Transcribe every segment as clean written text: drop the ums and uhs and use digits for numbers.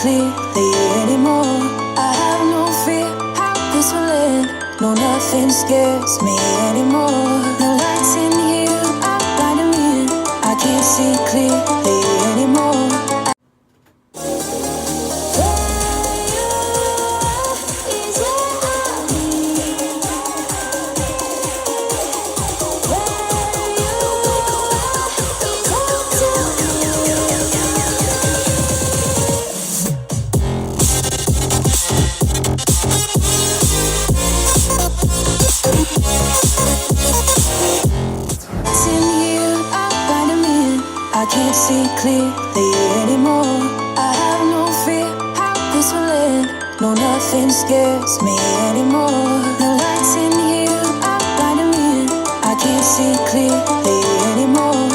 clearly anymore. I have no fear how this will end. No, nothing scares me anymore. The lights in here are blinding me in. I can't see clearly anymore. I can't see clearly anymore. I have no fear how this will end. No, nothing scares me anymore. The lights in here are blinding me in. I can't see clearly anymore.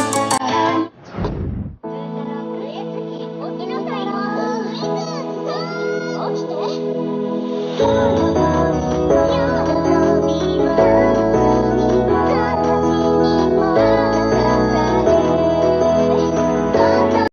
I have